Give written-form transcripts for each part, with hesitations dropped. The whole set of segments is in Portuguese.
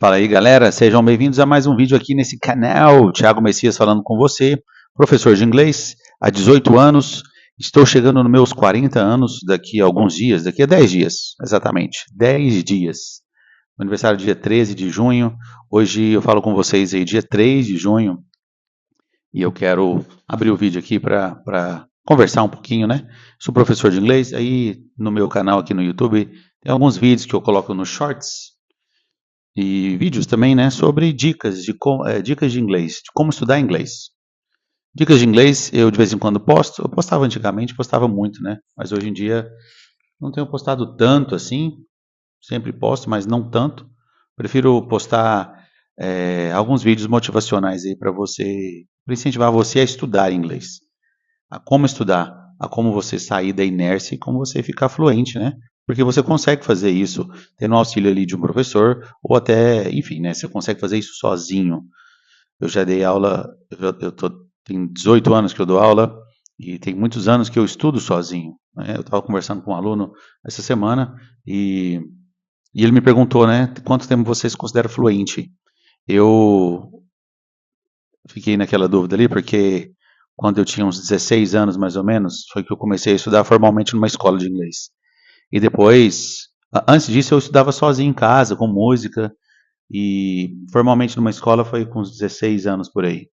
Fala aí, galera, sejam bem-vindos a mais um vídeo aqui nesse canal. Thiago Messias falando com você, professor de inglês há 18 anos. Estou chegando nos meus 40 anos daqui a alguns dias, daqui a 10 dias, exatamente, 10 dias. Meu aniversário é dia 13 de junho. Hoje eu falo com vocês aí dia 3 de junho e eu quero abrir o vídeo aqui para conversar um pouquinho, né? Sou professor de inglês, aí no meu canal aqui no YouTube tem alguns vídeos que eu coloco nos shorts e vídeos também, né, sobre dicas de inglês, de como estudar inglês. Dicas de inglês eu de vez em quando posto, eu postava antigamente, postava muito, né, mas hoje em dia não tenho postado tanto assim, sempre posto, mas não tanto. Prefiro postar alguns vídeos motivacionais aí para incentivar você a estudar inglês, a como estudar, a como você sair da inércia e como você ficar fluente, né? Porque você consegue fazer isso tendo auxílio ali de um professor, ou até, enfim, né? Você consegue fazer isso sozinho. Eu já dei aula, tem 18 anos que eu dou aula, e tem muitos anos que eu estudo sozinho, né? Eu estava conversando com um aluno essa semana, e ele me perguntou, né? Quanto tempo você se considera fluente? Eu fiquei naquela dúvida ali, porque quando eu tinha uns 16 anos, mais ou menos, foi que eu comecei a estudar formalmente numa escola de inglês. E depois, antes disso, eu estudava sozinho em casa, com música, e formalmente numa escola foi com uns 16 anos por aí.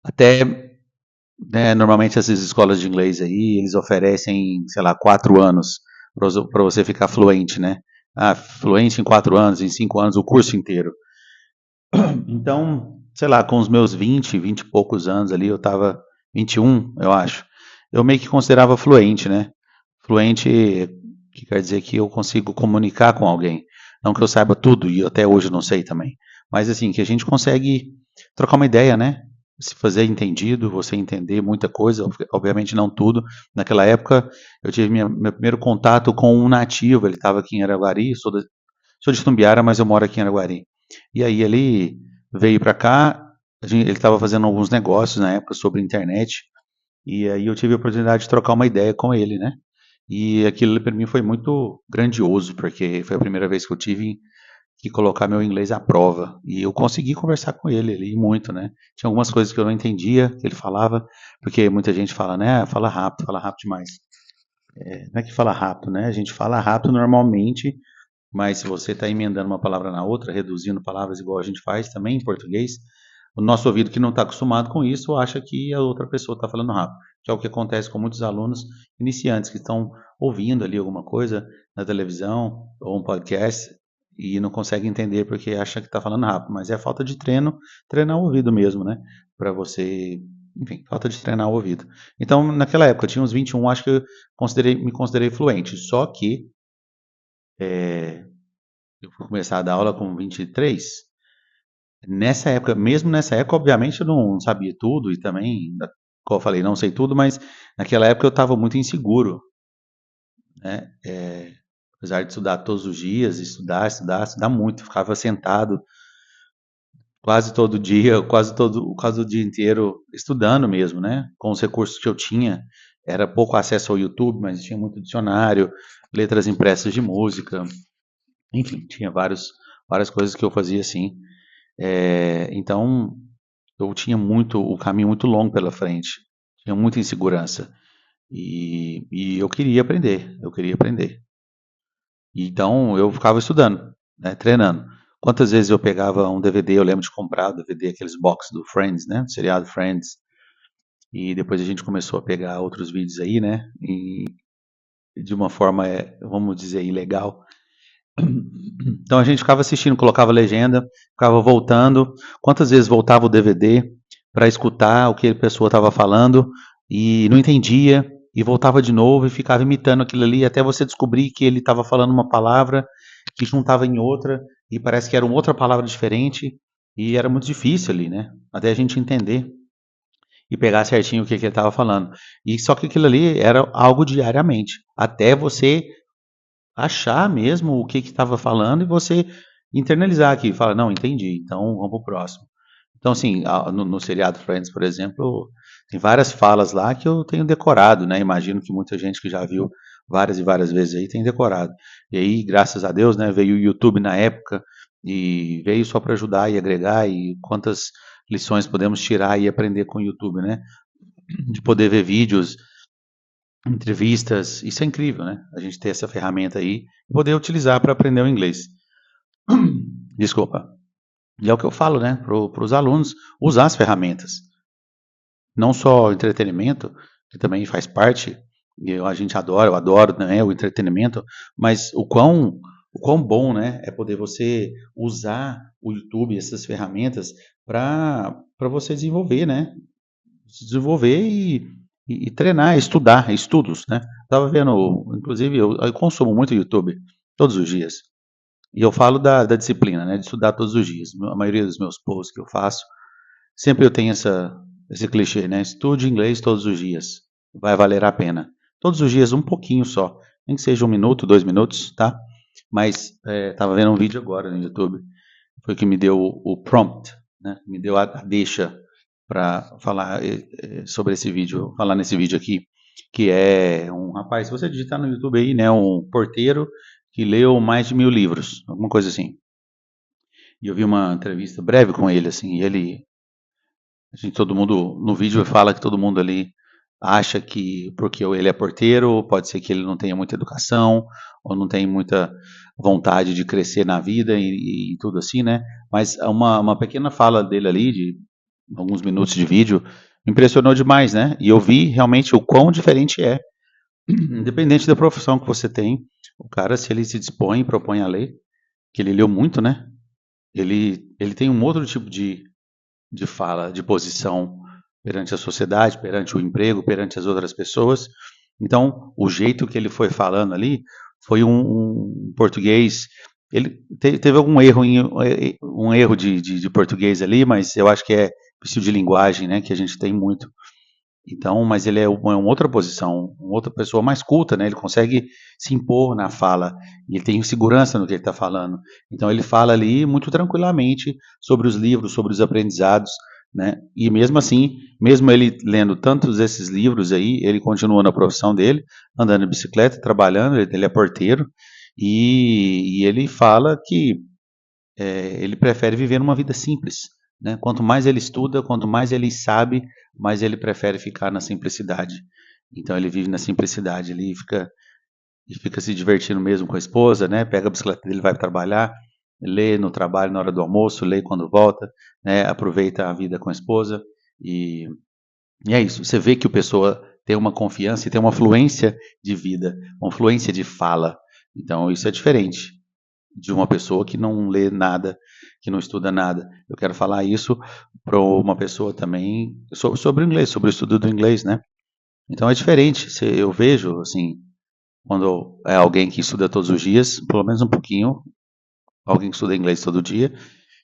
Até, né, normalmente essas escolas de inglês aí, eles oferecem, sei lá, 4 anos para você ficar fluente, né? Ah, fluente em 4 anos, em 5 anos, o curso inteiro. Então, sei lá, com os meus 20 e poucos anos ali, eu estava 21, eu acho. Eu meio que considerava fluente, né? Fluente, que quer dizer que eu consigo comunicar com alguém. Não que eu saiba tudo, e até hoje eu não sei também. Mas assim, que a gente consegue trocar uma ideia, né? Se fazer entendido, você entender muita coisa, obviamente não tudo. Naquela época, eu tive meu primeiro contato com um nativo, ele estava aqui em Araguari, sou de Tumbiara, mas eu moro aqui em Araguari. E aí ele veio para cá, ele estava fazendo alguns negócios na época sobre internet, e aí eu tive a oportunidade de trocar uma ideia com ele, né? E aquilo para mim foi muito grandioso, porque foi a primeira vez que eu tive que colocar meu inglês à prova. E eu consegui conversar com ele ali muito, né? Tinha algumas coisas que eu não entendia, que ele falava, porque muita gente fala, né? Fala rápido demais. Não é que fala rápido, né? A gente fala rápido normalmente, mas se você está emendando uma palavra na outra, reduzindo palavras igual a gente faz também em português, o nosso ouvido que não está acostumado com isso acha que a outra pessoa está falando rápido, que é o que acontece com muitos alunos iniciantes que estão ouvindo ali alguma coisa na televisão ou um podcast e não conseguem entender porque acha que está falando rápido, mas é falta de treino, treinar o ouvido mesmo, né? Para você, enfim, falta de treinar o ouvido. Então, naquela época, eu tinha uns 21, acho que eu me considerei fluente, só que eu fui começar a dar aula com 23. Nessa época, mesmo nessa época, obviamente eu não sabia tudo e também, como eu falei, não sei tudo, mas naquela época eu estava muito inseguro, né? Apesar de estudar todos os dias, estudar muito, ficava sentado quase todo o dia inteiro estudando mesmo, né? Com os recursos que eu tinha, era pouco acesso ao YouTube, mas tinha muito dicionário, letras impressas de música, enfim, tinha várias coisas que eu fazia assim. Então, eu tinha o caminho muito longo pela frente, tinha muita insegurança e eu queria aprender. Então, eu ficava estudando, né, treinando. Quantas vezes eu pegava um DVD, eu lembro de comprar o DVD, aqueles box do Friends, né, do seriado Friends, e depois a gente começou a pegar outros vídeos aí, né, e de uma forma, vamos dizer, ilegal. Então a gente ficava assistindo, colocava legenda, ficava voltando. Quantas vezes voltava o DVD para escutar o que a pessoa estava falando e não entendia, e voltava de novo e ficava imitando aquilo ali até você descobrir que ele estava falando uma palavra que juntava em outra e parece que era uma outra palavra diferente e era muito difícil ali, né? Até a gente entender e pegar certinho o que ele estava falando. E só que aquilo ali era algo diariamente, até você achar mesmo o que estava falando e você internalizar aqui, fala, não, entendi, então vamos pro próximo. Então, assim, no seriado Friends, por exemplo, tem várias falas lá que eu tenho decorado, né? Imagino que muita gente que já viu várias e várias vezes aí tem decorado. E aí, graças a Deus, né, veio o YouTube na época e veio só para ajudar e agregar, e quantas lições podemos tirar e aprender com o YouTube, né? De poder ver vídeos, entrevistas, isso é incrível, né? A gente ter essa ferramenta aí e poder utilizar para aprender o inglês. Desculpa. E é o que eu falo, né, para os alunos, usar as ferramentas. Não só o entretenimento, que também faz parte, e a gente adora, eu adoro, né, o entretenimento, mas o quão bom, né, é poder você usar o YouTube, essas ferramentas, para você desenvolver, né, desenvolver e treinar, estudar, estudos, né. Estava vendo, inclusive, eu consumo muito YouTube, todos os dias. E eu falo da disciplina, né, de estudar todos os dias. A maioria dos meus posts que eu faço, sempre eu tenho esse clichê, né? Estude inglês todos os dias. Vai valer a pena. Todos os dias um pouquinho só. Nem que seja 1 minuto, 2 minutos, tá? Mas tava vendo um vídeo agora no YouTube. Foi que me deu o prompt, né? Me deu a deixa para falar sobre esse vídeo, falar nesse vídeo aqui, que é um rapaz, se você digitar no YouTube aí, né, um porteiro que leu mais de 1000 livros, alguma coisa assim. E eu vi uma entrevista breve com ele, assim, e ele, assim, todo mundo no vídeo fala que todo mundo ali acha que porque ele é porteiro, pode ser que ele não tenha muita educação ou não tenha muita vontade de crescer na vida e tudo assim, né? Mas uma pequena fala dele ali, de alguns minutos de vídeo, me impressionou demais, né? E eu vi realmente o quão diferente é. Independente da profissão que você tem, o cara, se ele se dispõe, propõe a ler, que ele leu muito, né? Ele tem um outro tipo de fala, de posição perante a sociedade, perante o emprego, perante as outras pessoas. Então, o jeito que ele foi falando ali foi um português. Ele teve algum erro, um erro de português ali, mas eu acho que é estilo de linguagem, né, que a gente tem muito. Então, mas ele é uma outra posição, uma outra pessoa mais culta, né? Ele consegue se impor na fala e ele tem segurança no que ele está falando. Então, ele fala ali muito tranquilamente sobre os livros, sobre os aprendizados, né? E mesmo assim, mesmo ele lendo tantos esses livros aí, ele continua na profissão dele, andando de bicicleta, trabalhando. Ele é porteiro e ele fala que ele prefere viver uma vida simples, né? Quanto mais ele estuda, quanto mais ele sabe, mais ele prefere ficar na simplicidade. Então ele vive na simplicidade, ele fica se divertindo mesmo com a esposa, né? Pega a bicicleta dele, vai trabalhar, lê no trabalho na hora do almoço, lê quando volta, né? Aproveita a vida com a esposa e, e é isso. Você vê que a pessoa tem uma confiança e tem uma fluência de vida, uma fluência de fala. Então isso é diferente de uma pessoa que não lê nada, que não estuda nada. Eu quero falar isso para uma pessoa também sobre o inglês, sobre o estudo do inglês, né? Então é diferente. Eu vejo, assim, quando é alguém que estuda todos os dias, pelo menos um pouquinho, alguém que estuda inglês todo dia,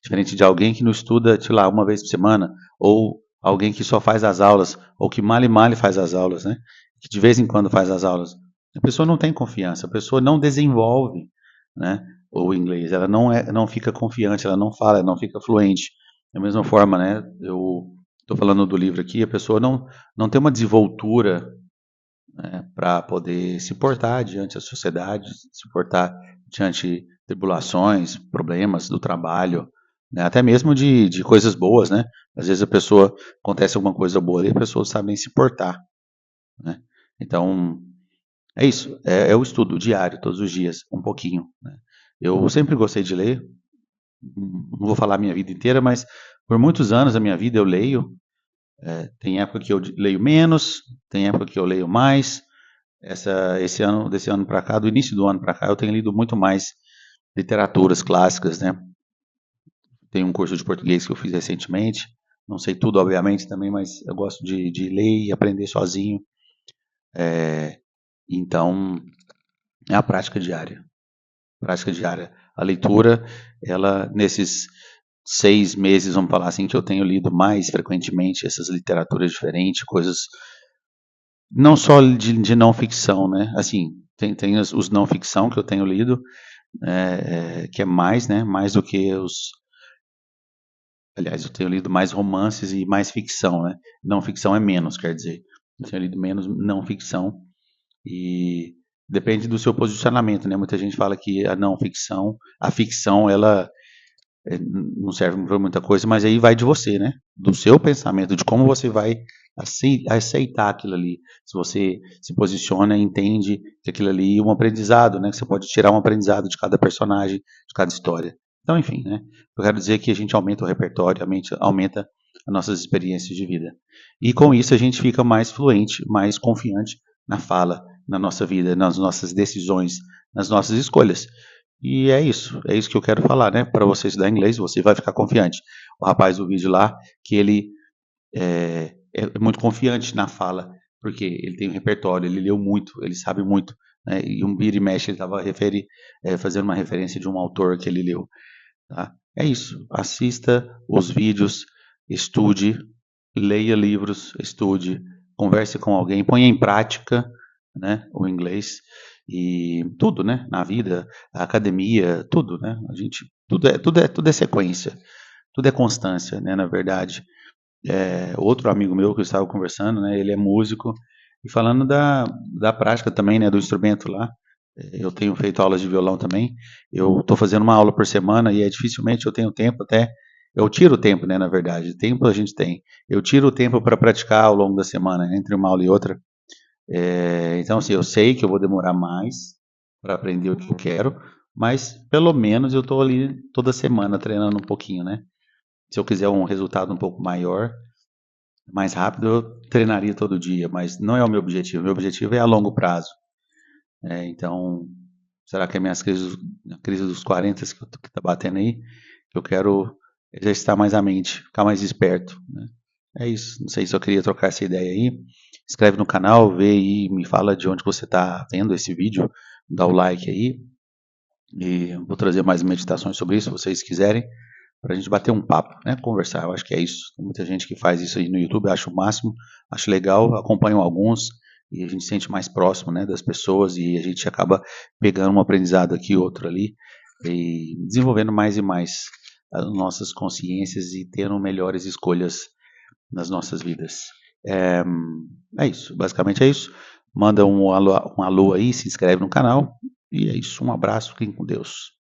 diferente de alguém que não estuda, sei lá, uma vez por semana, ou alguém que só faz as aulas, ou que mal e mal faz as aulas, né? Que de vez em quando faz as aulas. A pessoa não tem confiança, a pessoa não desenvolve, né, o inglês, ela não fica confiante, ela não fala, ela não fica fluente. Da mesma forma, né, eu estou falando do livro aqui, a pessoa não tem uma desenvoltura, né, para poder se portar diante da sociedade, se portar diante de tribulações, problemas do trabalho, né, até mesmo de coisas boas, né? Às vezes a pessoa acontece alguma coisa boa ali, a pessoa sabe se portar, né? Então, é isso, é o estudo diário, todos os dias, um pouquinho, né? Eu sempre gostei de ler, não vou falar a minha vida inteira, mas por muitos anos da minha vida eu leio. Tem época que eu leio menos, tem época que eu leio mais. Desse ano para cá, do início do ano para cá, eu tenho lido muito mais literaturas clássicas, né? Tem um curso de português que eu fiz recentemente. Não sei tudo, obviamente, também, mas eu gosto de ler e aprender sozinho. Então, é a prática diária. Prática diária. A leitura, ela, nesses 6 meses, vamos falar assim, que eu tenho lido mais frequentemente essas literaturas diferentes, coisas não só de não ficção, né? Assim, tem os não ficção que eu tenho lido, que é mais, né? Mais do que os. Aliás, eu tenho lido mais romances e mais ficção, né? Não ficção é menos, quer dizer. Eu tenho lido menos não ficção e depende do seu posicionamento, né? Muita gente fala que a não ficção, a ficção, ela não serve para muita coisa, mas aí vai de você, né? Do seu pensamento, de como você vai aceitar aquilo ali. Se você se posiciona e entende que aquilo ali é um aprendizado, né? Que você pode tirar um aprendizado de cada personagem, de cada história. Então, enfim, né? Eu quero dizer que a gente aumenta o repertório, aumenta as nossas experiências de vida. E com isso a gente fica mais fluente, mais confiante na fala, na nossa vida, nas nossas decisões, nas nossas escolhas. E é isso que eu quero falar, né? Para você estudar inglês, você vai ficar confiante. O rapaz do vídeo lá, que ele é muito confiante na fala, porque ele tem um repertório, ele leu muito, ele sabe muito, né? E um vira e mexe, ele estava fazendo uma referência de um autor que ele leu. Tá? É isso. Assista os vídeos, estude, leia livros, estude, converse com alguém, ponha em prática, né, o inglês e tudo, né, na vida, a academia, tudo, né, a gente, tudo é sequência, tudo é constância, né, na verdade. Outro amigo meu que eu estava conversando, né, ele é músico e falando da prática também, né, do instrumento lá. Eu tenho feito aulas de violão também. Eu estou fazendo uma aula por semana e dificilmente eu tenho tempo até. Eu tiro o tempo, né, na verdade. Tempo a gente tem. Eu tiro o tempo para praticar ao longo da semana, entre uma aula e outra. Então, assim, eu sei que eu vou demorar mais para aprender o que eu quero, mas pelo menos eu estou ali toda semana treinando um pouquinho, né? Se eu quiser um resultado um pouco maior, mais rápido, eu treinaria todo dia, mas não é o meu objetivo. Meu objetivo é a longo prazo. Então, será que é a crise dos 40 que está batendo aí? Que eu quero exercitar mais a mente, ficar mais esperto, né? É isso. Não sei se eu queria trocar essa ideia aí. Inscreve no canal, vê aí, me fala de onde você está vendo esse vídeo, dá o like aí. E eu vou trazer mais meditações sobre isso, se vocês quiserem, para a gente bater um papo, né? Conversar. Eu acho que é isso. Tem muita gente que faz isso aí no YouTube, eu acho o máximo, acho legal, acompanho alguns e a gente se sente mais próximo, né, das pessoas e a gente acaba pegando um aprendizado aqui, outro ali e desenvolvendo mais e mais as nossas consciências e tendo melhores escolhas nas nossas vidas. É isso, basicamente é isso. Manda um alô aí, se inscreve no canal e é isso. Um abraço, fiquem com Deus.